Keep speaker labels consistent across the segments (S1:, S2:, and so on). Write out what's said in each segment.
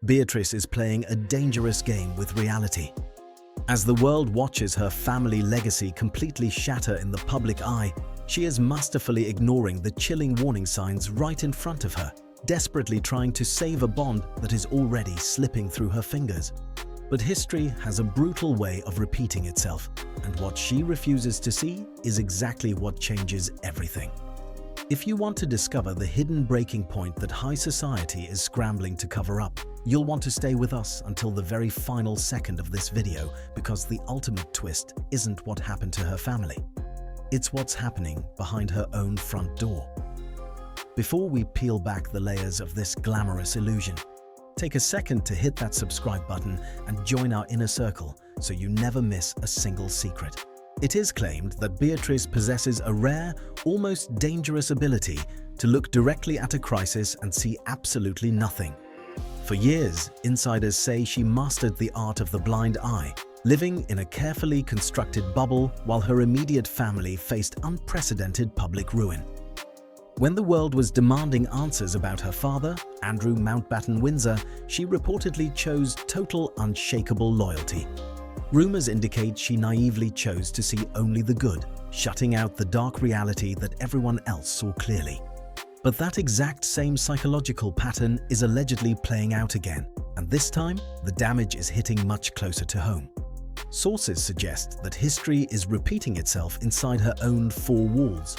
S1: Beatrice is playing a dangerous game with reality. As the world watches her family legacy completely shatter in the public eye, she is masterfully ignoring the chilling warning signs right in front of her, desperately trying to save a bond that is already slipping through her fingers. But history has a brutal way of repeating itself, and what she refuses to see is exactly what changes everything. If you want to discover the hidden breaking point that high society is scrambling to cover up, you'll want to stay with us until the very final second of this video, because the ultimate twist isn't what happened to her family. It's what's happening behind her own front door. Before we peel back the layers of this glamorous illusion, take a second to hit that subscribe button and join our inner circle so you never miss a single secret. It is claimed that Beatrice possesses a rare, almost dangerous ability to look directly at a crisis and see absolutely nothing. For years, insiders say she mastered the art of the blind eye, living in a carefully constructed bubble while her immediate family faced unprecedented public ruin. When the world was demanding answers about her father, Andrew Mountbatten Windsor, she reportedly chose total, unshakable loyalty. Rumors indicate she naively chose to see only the good, shutting out the dark reality that everyone else saw clearly. But that exact same psychological pattern is allegedly playing out again, and this time, the damage is hitting much closer to home. Sources suggest that history is repeating itself inside her own four walls.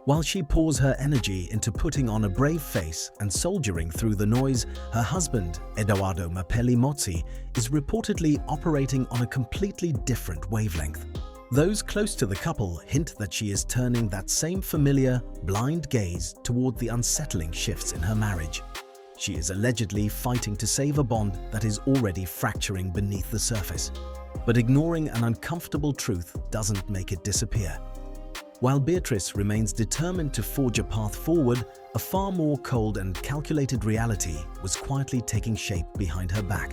S1: While she pours her energy into putting on a brave face and soldiering through the noise, her husband, Edoardo Mozzi, is reportedly operating on a completely different wavelength. Those close to the couple hint that she is turning that same familiar, blind gaze toward the unsettling shifts in her marriage. She is allegedly fighting to save a bond that is already fracturing beneath the surface. But ignoring an uncomfortable truth doesn't make it disappear. While Beatrice remains determined to forge a path forward, a far more cold and calculated reality was quietly taking shape behind her back.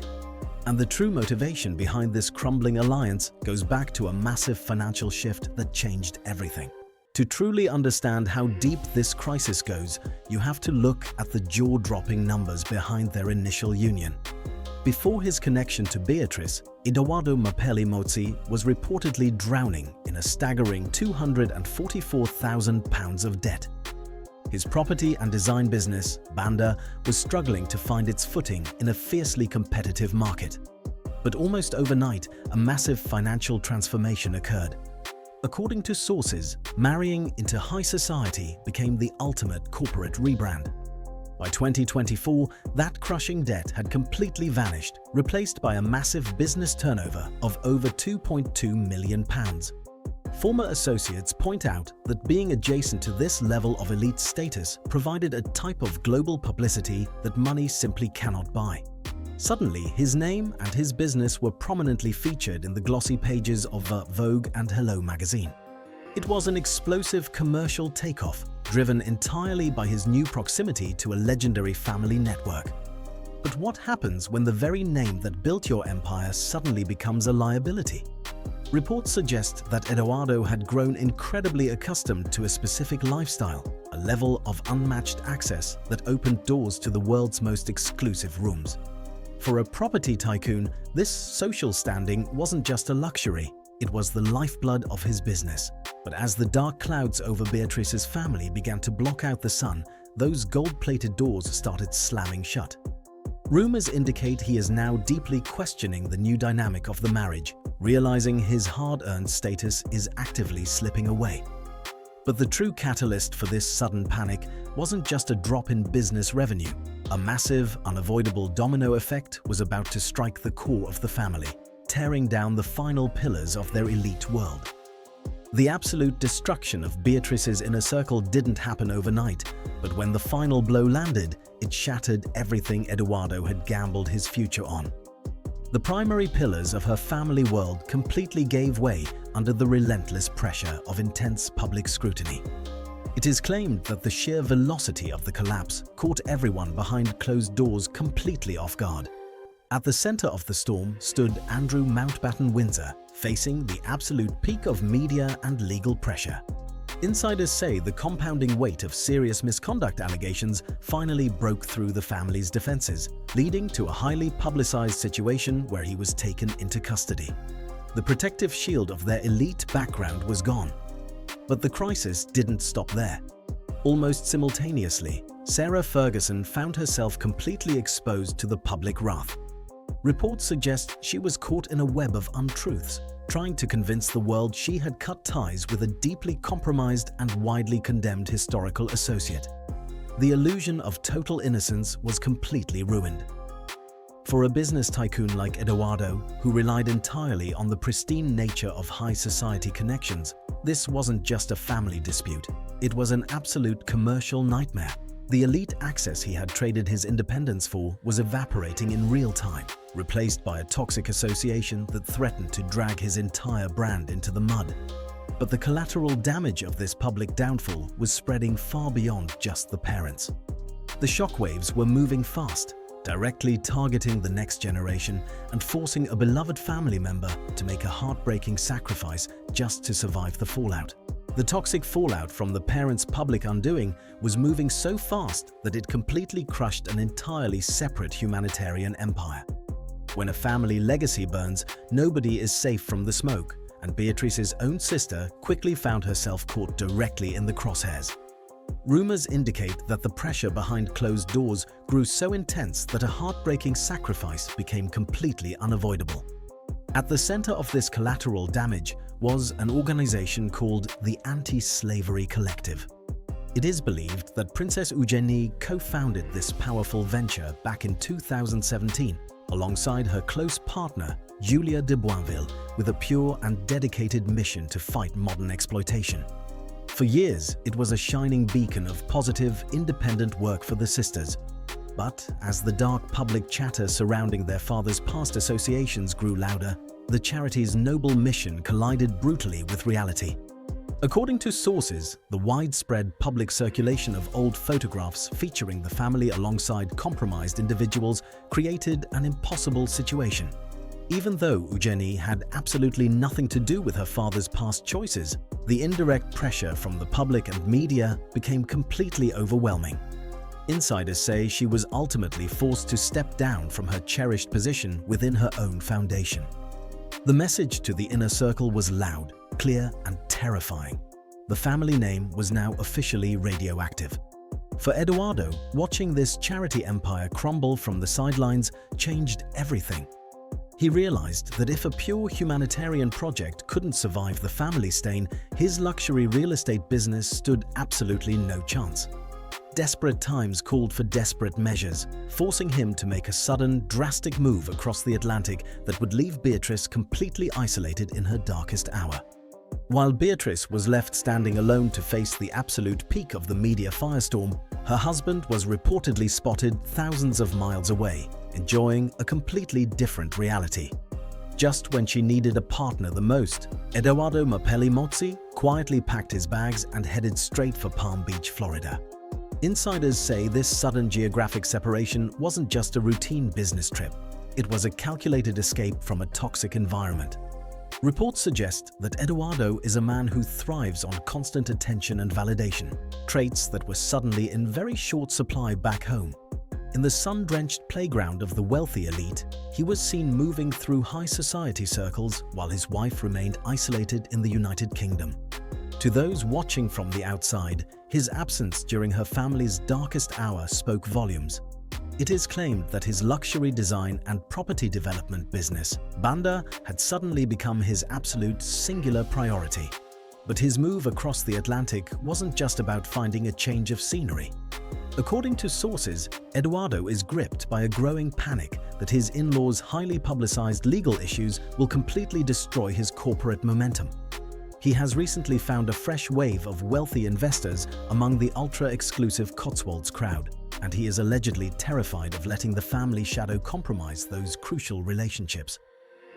S1: And the true motivation behind this crumbling alliance goes back to a massive financial shift that changed everything. To truly understand how deep this crisis goes, you have to look at the jaw-dropping numbers behind their initial union. Before his connection to Beatrice, Edoardo Mozzi was reportedly drowning in a staggering £244,000 of debt. His property and design business, Banda, was struggling to find its footing in a fiercely competitive market. But almost overnight, a massive financial transformation occurred. According to sources, marrying into high society became the ultimate corporate rebrand. By 2024, that crushing debt had completely vanished, replaced by a massive business turnover of over £2.2 million. Former associates point out that being adjacent to this level of elite status provided a type of global publicity that money simply cannot buy. Suddenly, his name and his business were prominently featured in the glossy pages of Vogue and Hello magazine. It was an explosive commercial takeoff, driven entirely by his new proximity to a legendary family network. But what happens when the very name that built your empire suddenly becomes a liability? Reports suggest that Edoardo had grown incredibly accustomed to a specific lifestyle, a level of unmatched access that opened doors to the world's most exclusive rooms. For a property tycoon, this social standing wasn't just a luxury, it was the lifeblood of his business. But as the dark clouds over Beatrice's family began to block out the sun, those gold-plated doors started slamming shut. Rumors indicate he is now deeply questioning the new dynamic of the marriage, realizing his hard-earned status is actively slipping away. But the true catalyst for this sudden panic wasn't just a drop in business revenue. A massive, unavoidable domino effect was about to strike the core of the family, tearing down the final pillars of their elite world. The absolute destruction of Beatrice's inner circle didn't happen overnight, but when the final blow landed, it shattered everything Edoardo had gambled his future on. The primary pillars of her family world completely gave way under the relentless pressure of intense public scrutiny. It is claimed that the sheer velocity of the collapse caught everyone behind closed doors completely off guard. At the center of the storm stood Andrew Mountbatten Windsor, facing the absolute peak of media and legal pressure. Insiders say the compounding weight of serious misconduct allegations finally broke through the family's defenses, leading to a highly publicized situation where he was taken into custody. The protective shield of their elite background was gone. But the crisis didn't stop there. Almost simultaneously, Sarah Ferguson found herself completely exposed to the public wrath. Reports suggest she was caught in a web of untruths, trying to convince the world she had cut ties with a deeply compromised and widely condemned historical associate. The illusion of total innocence was completely ruined. For a business tycoon like Edoardo, who relied entirely on the pristine nature of high society connections, this wasn't just a family dispute. It was an absolute commercial nightmare. The elite access he had traded his independence for was evaporating in real time, replaced by a toxic association that threatened to drag his entire brand into the mud. But the collateral damage of this public downfall was spreading far beyond just the parents. The shockwaves were moving fast, directly targeting the next generation and forcing a beloved family member to make a heartbreaking sacrifice just to survive the fallout. The toxic fallout from the parents' public undoing was moving so fast that it completely crushed an entirely separate humanitarian empire. When a family legacy burns, nobody is safe from the smoke, and Beatrice's own sister quickly found herself caught directly in the crosshairs. Rumors indicate that the pressure behind closed doors grew so intense that a heartbreaking sacrifice became completely unavoidable. At the center of this collateral damage was an organization called the Anti-Slavery Collective. It is believed that Princess Eugenie co-founded this powerful venture back in 2017, alongside her close partner, Julia de Boinville, with a pure and dedicated mission to fight modern exploitation. For years, it was a shining beacon of positive, independent work for the sisters. But as the dark public chatter surrounding their father's past associations grew louder, the charity's noble mission collided brutally with reality. According to sources, the widespread public circulation of old photographs featuring the family alongside compromised individuals created an impossible situation. Even though Eugenie had absolutely nothing to do with her father's past choices, the indirect pressure from the public and media became completely overwhelming. Insiders say she was ultimately forced to step down from her cherished position within her own foundation. The message to the inner circle was loud, clear, and terrifying. The family name was now officially radioactive. For Edoardo, watching this charity empire crumble from the sidelines changed everything. He realized that if a pure humanitarian project couldn't survive the family stain, his luxury real estate business stood absolutely no chance. Desperate times called for desperate measures, forcing him to make a sudden, drastic move across the Atlantic that would leave Beatrice completely isolated in her darkest hour. While Beatrice was left standing alone to face the absolute peak of the media firestorm, her husband was reportedly spotted thousands of miles away, enjoying a completely different reality. Just when she needed a partner the most, Edoardo Mapelli Mozzi quietly packed his bags and headed straight for Palm Beach, Florida. Insiders say this sudden geographic separation wasn't just a routine business trip. It was a calculated escape from a toxic environment. Reports suggest that Edoardo is a man who thrives on constant attention and validation, traits that were suddenly in very short supply back home. In the sun-drenched playground of the wealthy elite, he was seen moving through high society circles while his wife remained isolated in the United Kingdom. To those watching from the outside, his absence during her family's darkest hour spoke volumes. It is claimed that his luxury design and property development business, Banda, had suddenly become his absolute singular priority. But his move across the Atlantic wasn't just about finding a change of scenery. According to sources, Edoardo is gripped by a growing panic that his in-laws' highly publicized legal issues will completely destroy his corporate momentum. He has recently found a fresh wave of wealthy investors among the ultra-exclusive Cotswolds crowd, and he is allegedly terrified of letting the family shadow compromise those crucial relationships.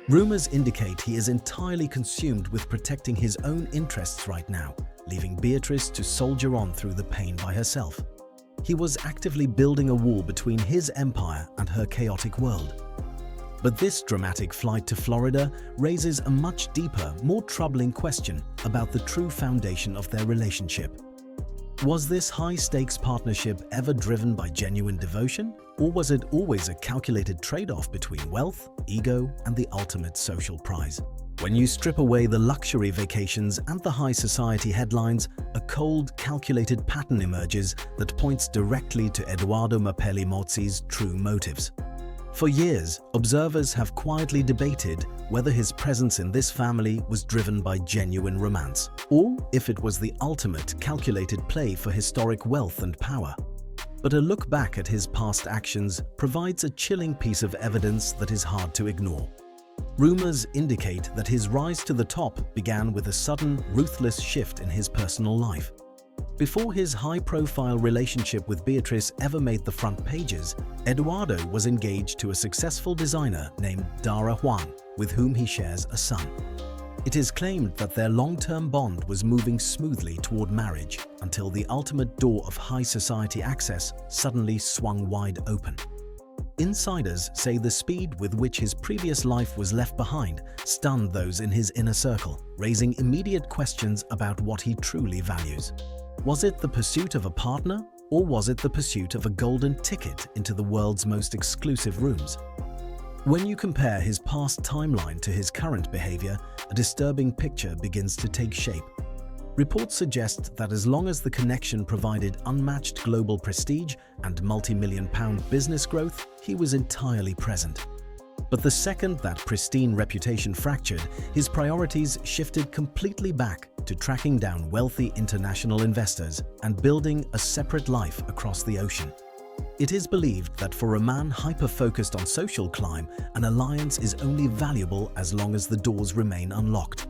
S1: Rumors indicate he is entirely consumed with protecting his own interests right now, leaving Beatrice to soldier on through the pain by herself. He was actively building a wall between his empire and her chaotic world. But this dramatic flight to Florida raises a much deeper, more troubling question about the true foundation of their relationship. Was this high-stakes partnership ever driven by genuine devotion, or was it always a calculated trade-off between wealth, ego, and the ultimate social prize? When you strip away the luxury vacations and the high society headlines, a cold, calculated pattern emerges that points directly to Edoardo Mozzi's true motives. For years, observers have quietly debated whether his presence in this family was driven by genuine romance, or if it was the ultimate calculated play for historic wealth and power. But a look back at his past actions provides a chilling piece of evidence that is hard to ignore. Rumors indicate that his rise to the top began with a sudden, ruthless shift in his personal life. Before his high-profile relationship with Beatrice ever made the front pages, Edoardo was engaged to a successful designer named Dara Juan, with whom he shares a son. It is claimed that their long-term bond was moving smoothly toward marriage until the ultimate door of high society access suddenly swung wide open. Insiders say the speed with which his previous life was left behind stunned those in his inner circle, raising immediate questions about what he truly values. Was it the pursuit of a partner, or was it the pursuit of a golden ticket into the world's most exclusive rooms? When you compare his past timeline to his current behavior, a disturbing picture begins to take shape. Reports suggest that as long as the connection provided unmatched global prestige and multi-million-pound business growth, he was entirely present. But the second that pristine reputation fractured, his priorities shifted completely back to tracking down wealthy international investors and building a separate life across the ocean. It is believed that for a man hyper-focused on social climb, an alliance is only valuable as long as the doors remain unlocked.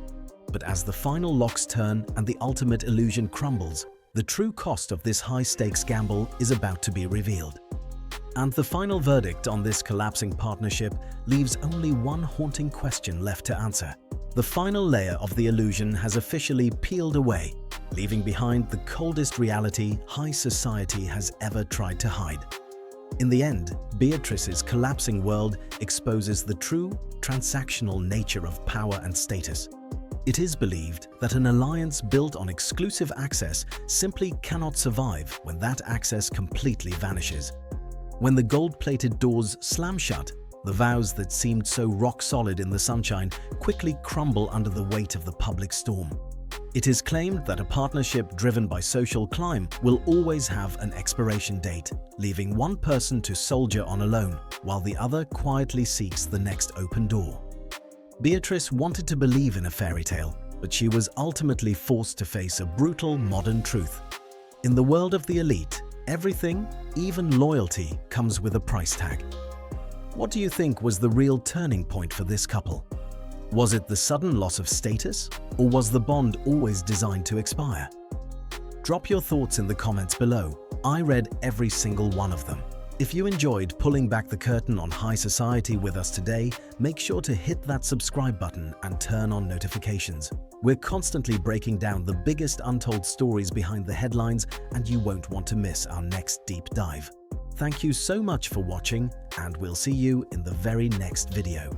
S1: But as the final locks turn and the ultimate illusion crumbles, the true cost of this high-stakes gamble is about to be revealed. And the final verdict on this collapsing partnership leaves only one haunting question left to answer. The final layer of the illusion has officially peeled away, leaving behind the coldest reality high society has ever tried to hide. In the end, Beatrice's collapsing world exposes the true, transactional nature of power and status. It is believed that an alliance built on exclusive access simply cannot survive when that access completely vanishes. When the gold-plated doors slam shut, the vows that seemed so rock-solid in the sunshine quickly crumble under the weight of the public storm. It is claimed that a partnership driven by social climb will always have an expiration date, leaving one person to soldier on alone, while the other quietly seeks the next open door. Beatrice wanted to believe in a fairy tale, but she was ultimately forced to face a brutal modern truth. In the world of the elite, everything, even loyalty, comes with a price tag. What do you think was the real turning point for this couple? Was it the sudden loss of status, or was the bond always designed to expire? Drop your thoughts in the comments below. I read every single one of them. If you enjoyed pulling back the curtain on high society with us today, make sure to hit that subscribe button and turn on notifications. We're constantly breaking down the biggest untold stories behind the headlines, and you won't want to miss our next deep dive. Thank you so much for watching, and we'll see you in the very next video.